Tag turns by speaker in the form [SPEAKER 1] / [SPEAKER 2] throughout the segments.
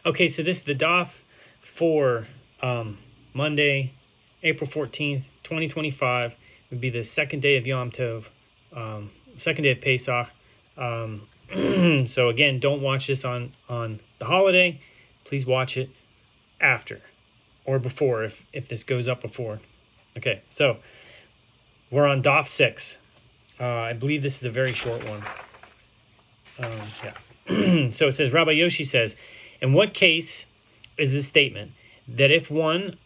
[SPEAKER 1] Okay, so this is the daf for Monday, April 14th, 2025. Would be the second day of Yom Tov, second day of Pesach. So again, don't watch this on the holiday. Please watch it after or before if this goes up before. Okay, so we're on daf 6. I believe this is a very short one. So it says, Rabbi Yoshi says, in what case is this statement that if one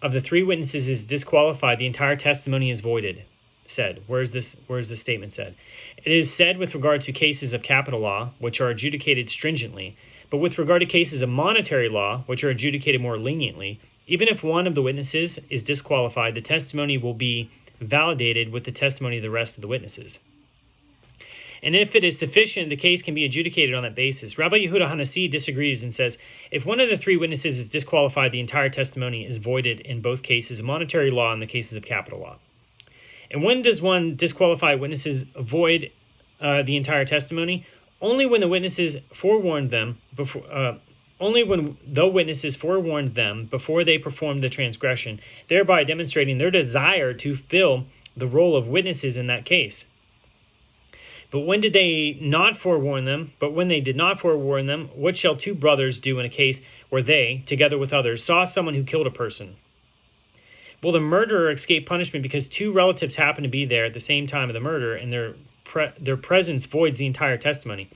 [SPEAKER 1] of the three witnesses is disqualified, the entire testimony is voided? Said. Where's this statement said? It is said with regard to cases of capital law, which are adjudicated stringently, but with regard to cases of monetary law, which are adjudicated more leniently, even if one of the witnesses is disqualified, the testimony will be validated with the testimony of the rest of the witnesses. And if it is sufficient, the case can be adjudicated on that basis. Rabbi Yehuda Hanasi disagrees and says, if one of the three witnesses is disqualified, the entire testimony is voided in both cases of monetary law and the cases of capital law. And when does one disqualified witnesses void the entire testimony? Only when the witnesses forewarned them before. Only when the witnesses forewarned them before they performed the transgression, thereby demonstrating their desire to fill the role of witnesses in that case. But when did they not forewarn them? But when they did not forewarn them, what shall two brothers do in a case where they, together with others, saw someone who killed a person? Will the murderer escape punishment because two relatives happen to be there at the same time of the murder, and their presence voids the entire testimony?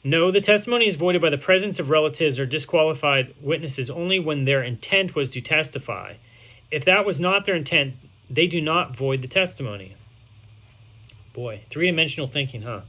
[SPEAKER 1] No, the testimony is voided by the presence of relatives or disqualified witnesses only when their intent was to testify. If that was not their intent, they do not void the testimony. Boy, three-dimensional thinking, huh?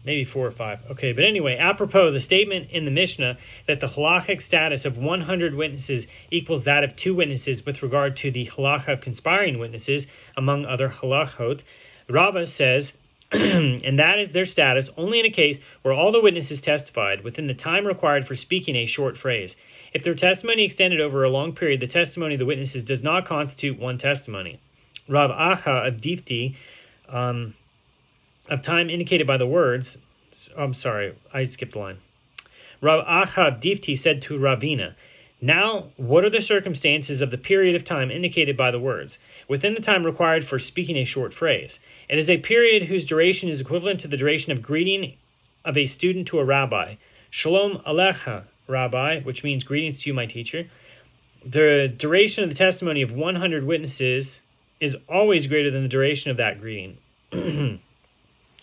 [SPEAKER 1] Maybe 4 or 5. Okay, but anyway, apropos, the statement in the Mishnah that the halachic status of 100 witnesses equals that of 2 witnesses with regard to the halacha of conspiring witnesses, among other halachot, Rava says, and that is their status only in a case where all the witnesses testified within the time required for speaking a short phrase. If their testimony extended over a long period, the testimony of the witnesses does not constitute one testimony. Rav Acha of Difti, of time indicated by the words, I'm sorry, I skipped a line. Rav Acha of Difti said to Ravina, now, what are the circumstances of the period of time indicated by the words, within the time required for speaking a short phrase? It is a period whose duration is equivalent to the duration of greeting of a student to a rabbi. Shalom alecha, rabbi, which means greetings to you, my teacher. The duration of the testimony of 100 witnesses is always greater than the duration of that greeting.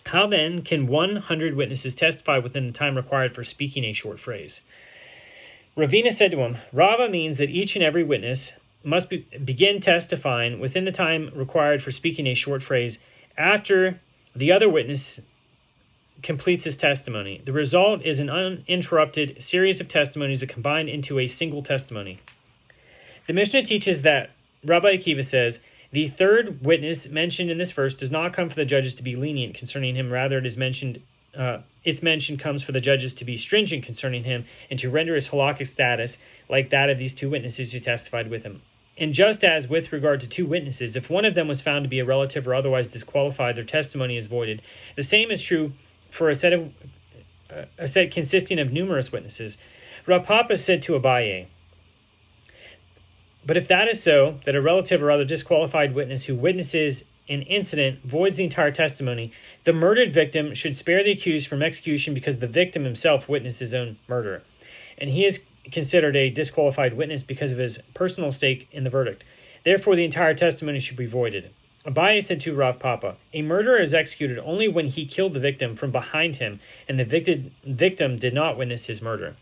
[SPEAKER 1] How then can 100 witnesses testify within the time required for speaking a short phrase? Ravina said to him, Rava means that each and every witness must begin testifying within the time required for speaking a short phrase after the other witness completes his testimony. The result is an uninterrupted series of testimonies that combine into a single testimony. The Mishnah teaches that Rabbi Akiva says, the third witness mentioned in this verse does not come for the judges to be lenient concerning him. Rather, its mention comes for the judges to be stringent concerning him and to render his halakhic status like that of these 2 witnesses who testified with him. And just as with regard to 2 witnesses, if one of them was found to be a relative or otherwise disqualified, their testimony is voided. The same is true for a set consisting of numerous witnesses. Rav Papa said to Abaye, but if that is so, that a relative or other disqualified witness who witnesses an incident voids the entire testimony, the murdered victim should spare the accused from execution because the victim himself witnessed his own murder, and he is considered a disqualified witness because of his personal stake in the verdict. Therefore, the entire testimony should be voided. Abaye said to Rav Papa, a murderer is executed only when he killed the victim from behind him, and the victim did not witness his murder.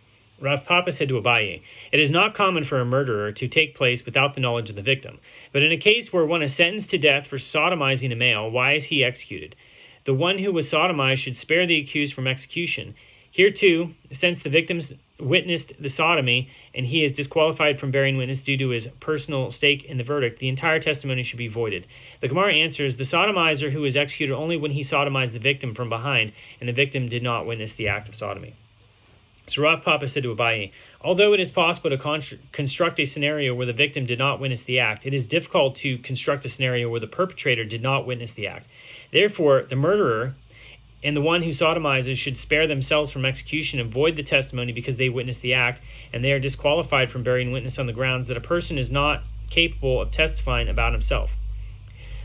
[SPEAKER 1] Rav Papa said to Abaye, it is not common for a murderer to take place without the knowledge of the victim. But in a case where one is sentenced to death for sodomizing a male, why is he executed? The one who was sodomized should spare the accused from execution. Here too, since the victims witnessed the sodomy and he is disqualified from bearing witness due to his personal stake in the verdict, the entire testimony should be voided. The Gemara answers, the sodomizer who is executed only when he sodomized the victim from behind, and the victim did not witness the act of sodomy. So Rav Papa said to Abaye, although it is possible to construct a scenario where the victim did not witness the act, it is difficult to construct a scenario where the perpetrator did not witness the act. Therefore, the murderer and the one who sodomizes should spare themselves from execution and void the testimony because they witnessed the act, and they are disqualified from bearing witness on the grounds that a person is not capable of testifying about himself.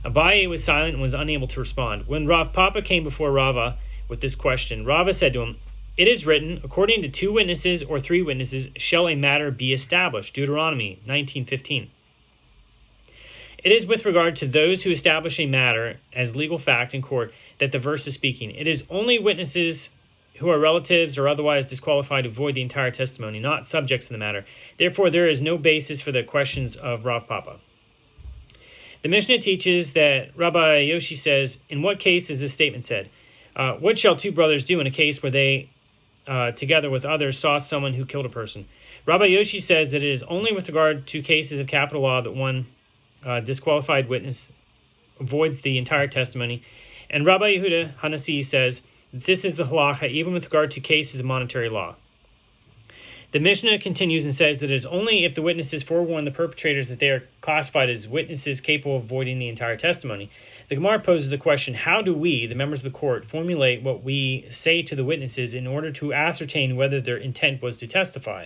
[SPEAKER 1] Abaye was silent and was unable to respond. When Rav Papa came before Rava with this question, Rava said to him, "It is written, according to 2 witnesses or 3 witnesses shall a matter be established." Deuteronomy 19:15. It is with regard to those who establish a matter as legal fact in court that the verse is speaking. It is only witnesses who are relatives or otherwise disqualified to void the entire testimony, not subjects of the matter. Therefore, there is no basis for the questions of Rav Papa. The Mishnah teaches that Rabbi Yoshi says, in what case is this statement said? What shall 2 brothers do in a case where they, together with others, saw someone who killed a person? Rabbi Yoshi says that it is only with regard to cases of capital law that one disqualified witness avoids the entire testimony. And Rabbi Yehuda Hanasi says that this is the halacha even with regard to cases of monetary law. The Mishnah continues and says that it is only if the witnesses forewarn the perpetrators that they are classified as witnesses capable of avoiding the entire testimony. The Gemara poses a question: how do we, the members of the court, formulate what we say to the witnesses in order to ascertain whether their intent was to testify?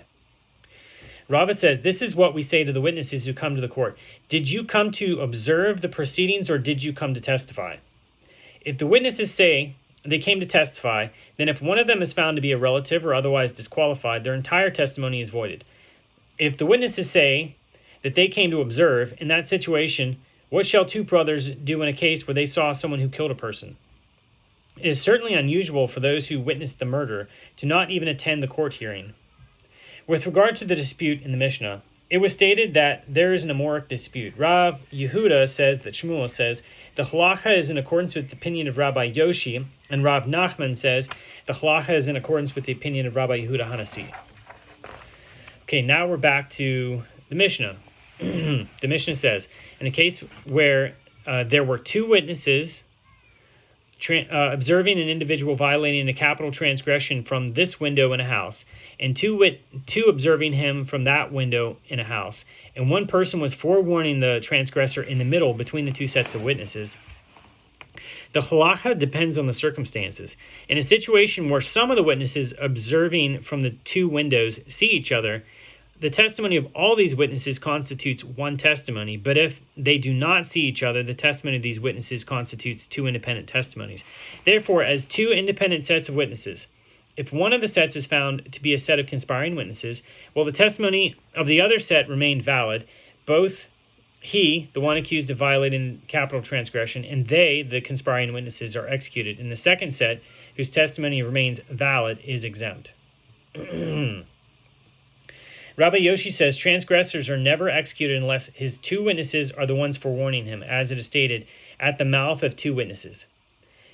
[SPEAKER 1] Rava says, this is what we say to the witnesses who come to the court. Did you come to observe the proceedings or did you come to testify? If the witnesses say they came to testify, then if one of them is found to be a relative or otherwise disqualified, their entire testimony is voided. If the witnesses say that they came to observe, in that situation, what shall 2 brothers do in a case where they saw someone who killed a person? It is certainly unusual for those who witnessed the murder to not even attend the court hearing. With regard to the dispute in the Mishnah, it was stated that there is an Amoric dispute. Rav Yehuda says that Shmuel says the halacha is in accordance with the opinion of Rabbi Yoshi, and Rav Nachman says the halacha is in accordance with the opinion of Rabbi Yehuda Hanasi. Okay, now we're back to the Mishnah. The Mishnah says, in a case where there were 2 witnesses observing an individual violating a capital transgression from this window in a house, and two observing him from that window in a house, and one person was forewarning the transgressor in the middle between the 2 sets of witnesses. The halacha depends on the circumstances. In a situation where some of the witnesses observing from the 2 windows see each other, the testimony of all these witnesses constitutes one testimony, but if they do not see each other, the testimony of these witnesses constitutes 2 independent testimonies. Therefore, as 2 independent sets of witnesses, if one of the sets is found to be a set of conspiring witnesses, while the testimony of the other set remained valid, both he, the one accused of violating capital transgression, and they, the conspiring witnesses, are executed, and the second set, whose testimony remains valid, is exempt. Rabbi Yoshi says transgressors are never executed unless his 2 witnesses are the ones forewarning him, as it is stated, at the mouth of 2 witnesses.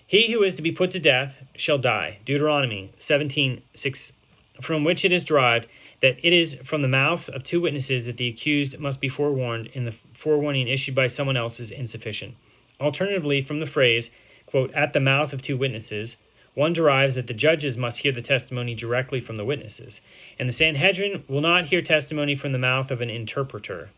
[SPEAKER 1] He who is to be put to death shall die. Deuteronomy 17:6, from which it is derived that it is from the mouths of 2 witnesses that the accused must be forewarned, and the forewarning issued by someone else is insufficient. Alternatively, from the phrase, quote, at the mouth of 2 witnesses, one derives that the judges must hear the testimony directly from the witnesses, and the Sanhedrin will not hear testimony from the mouth of an interpreter.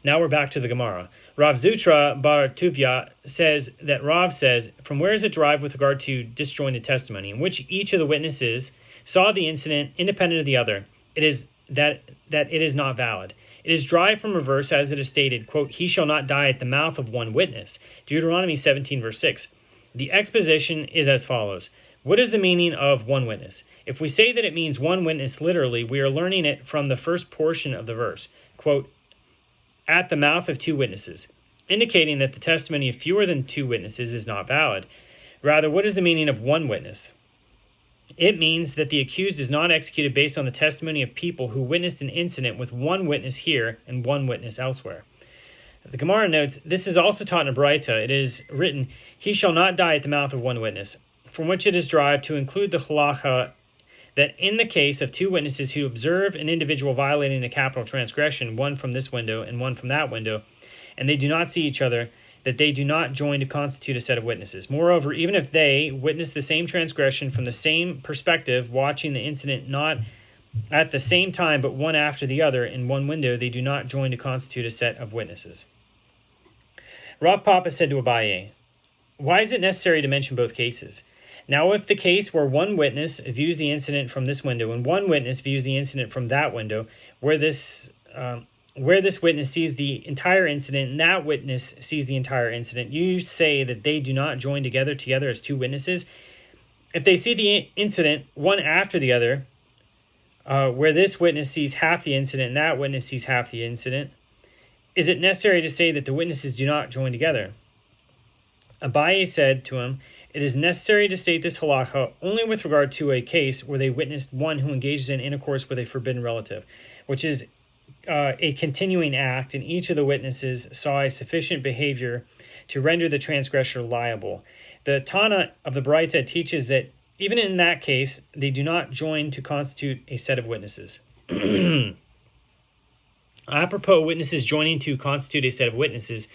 [SPEAKER 1] Now we're back to the Gemara. Rav Zutra bar Tuvia says that Rav says, from where is it derived with regard to disjointed testimony, in which each of the witnesses saw the incident independent of the other? It is that it is not valid. It is derived from a verse as it is stated, quote, he shall not die at the mouth of one witness. Deuteronomy 17, verse 6. The exposition is as follows. What is the meaning of one witness? If we say that it means one witness literally, we are learning it from the first portion of the verse, quote, at the mouth of 2 witnesses, indicating that the testimony of fewer than 2 witnesses is not valid. Rather, what is the meaning of one witness? It means that the accused is not executed based on the testimony of people who witnessed an incident with 1 witness here and 1 witness elsewhere. The Gemara notes, this is also taught in a Braita. It is written, he shall not die at the mouth of 1 witness, from which it is derived to include the halacha that in the case of 2 witnesses who observe an individual violating a capital transgression, one from this window and one from that window, and they do not see each other, that they do not join to constitute a set of witnesses. Moreover, even if they witness the same transgression from the same perspective, watching the incident not at the same time but one after the other in one window, they do not join to constitute a set of witnesses. Rav Papa said to Abaye, why is it necessary to mention both cases? Now, if the case where one witness views the incident from this window and one witness views the incident from that window, where this witness sees the entire incident and that witness sees the entire incident, you say that they do not join together as two witnesses. If they see the incident one after the other, where this witness sees half the incident and that witness sees half the incident, is it necessary to say that the witnesses do not join together? Abaye said to him, it is necessary to state this halakha only with regard to a case where they witnessed one who engages in intercourse with a forbidden relative, which is a continuing act, and each of the witnesses saw a sufficient behavior to render the transgressor liable. The Tana of the Braita teaches that even in that case, they do not join to constitute a set of witnesses. Apropos witnesses joining to constitute a set of witnesses,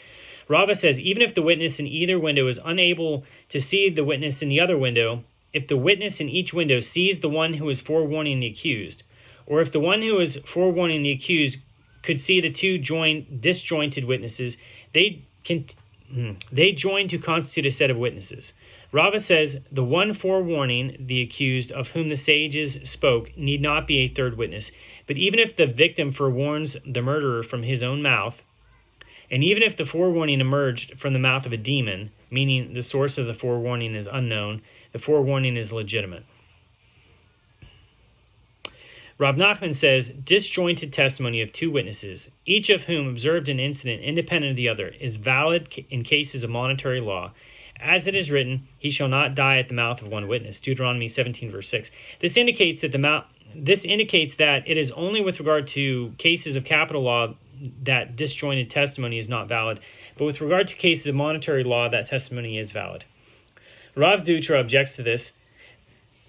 [SPEAKER 1] Rava says, even if the witness in either window is unable to see the witness in the other window, if the witness in each window sees the one who is forewarning the accused, or if the one who is forewarning the accused could see the two disjointed witnesses, they join to constitute a set of witnesses. Rava says, the one forewarning the accused of whom the sages spoke need not be a third witness, but even if the victim forewarns the murderer from his own mouth, and even if the forewarning emerged from the mouth of a demon, meaning the source of the forewarning is unknown, the forewarning is legitimate. Rav Nachman says, disjointed testimony of two witnesses, each of whom observed an incident independent of the other, is valid in cases of monetary law. As it is written, he shall not die at the mouth of one witness. Deuteronomy 17, verse 6. This indicates that it is only with regard to cases of capital law that disjointed testimony is not valid, but with regard to cases of monetary law, that testimony is valid. Rav Zutra objects to this,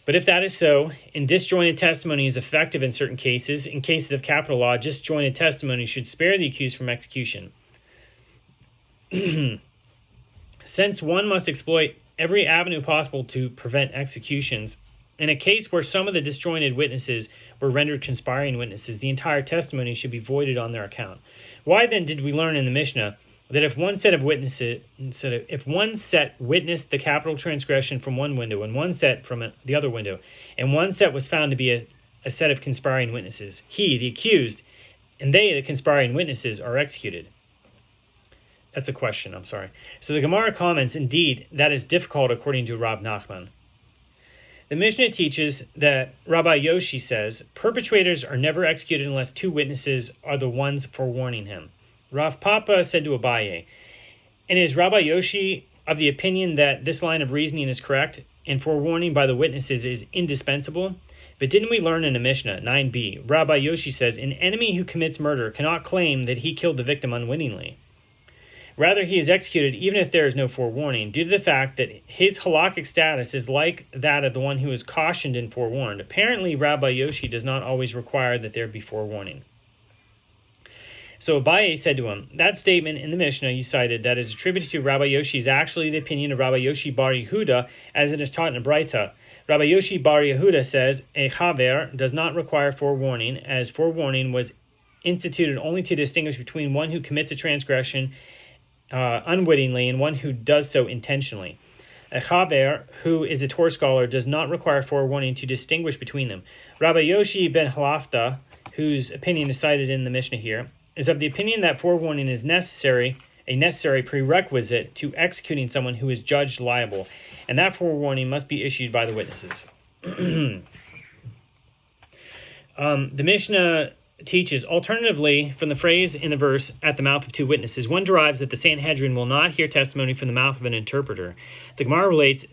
[SPEAKER 1] but if that is so, and disjointed testimony is effective in certain cases, in cases of capital law, disjointed testimony should spare the accused from execution. Since one must exploit every avenue possible to prevent executions, in a case where some of the disjointed witnesses were rendered conspiring witnesses, the entire testimony should be voided on their account. Why then did we learn in the Mishnah that if one set witnessed the capital transgression from one window and one set from the other window, and one set was found to be a set of conspiring witnesses, he, the accused, and they, the conspiring witnesses, are executed? That's a question, I'm sorry. So the Gemara comments, indeed, that is difficult according to Rav Nachman. The Mishnah teaches that Rabbi Yoshi says, perpetrators are never executed unless two witnesses are the ones forewarning him. Rav Papa said to Abaye, and is Rabbi Yoshi of the opinion that this line of reasoning is correct and forewarning by the witnesses is indispensable? But didn't we learn in the Mishnah, 9b, Rabbi Yoshi says, an enemy who commits murder cannot claim that he killed the victim unwittingly. Rather, he is executed even if there is no forewarning, due to the fact that his halakhic status is like that of the one who is cautioned and forewarned. Apparently, Rabbi Yoshi does not always require that there be forewarning. So Abaye said to him, that statement in the Mishnah you cited that is attributed to Rabbi Yoshi is actually the opinion of Rabbi Yoshi bar Yehuda, as it is taught in the Braita. Rabbi Yoshi bar Yehuda says, a chaver does not require forewarning, as forewarning was instituted only to distinguish between one who commits a transgression unwittingly and one who does so intentionally. A chaver, who is a Torah scholar, does not require forewarning to distinguish between them. Rabbi Yoshi ben Halafta, whose opinion is cited in the Mishnah here, is of the opinion that forewarning is a necessary prerequisite to executing someone who is judged liable, and that forewarning must be issued by the witnesses. The Mishnah teaches, alternatively, from the phrase in the verse, at the mouth of two witnesses, one derives that the Sanhedrin will not hear testimony from the mouth of an interpreter. The Gemara relates,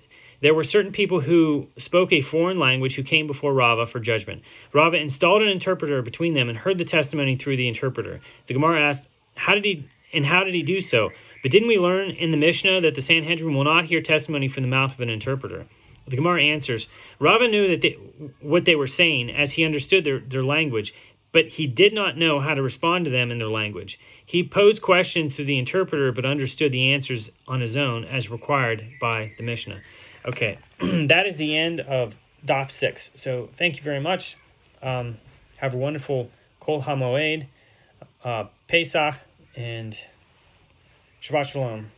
[SPEAKER 1] there were certain people who spoke a foreign language who came before Rava for judgment. Rava installed an interpreter between them and heard the testimony through the interpreter. The Gemara asked, how did he do so? But didn't we learn in the Mishnah that the Sanhedrin will not hear testimony from the mouth of an interpreter? The Gemara answers, Rava knew that what they were saying as he understood their language, but he did not know how to respond to them in their language. He posed questions through the interpreter, but understood the answers on his own as required by the Mishnah. Okay, that is the end of Daf 6. So thank you very much. Have a wonderful Kol HaMoed, Pesach, and Shabbat Shalom.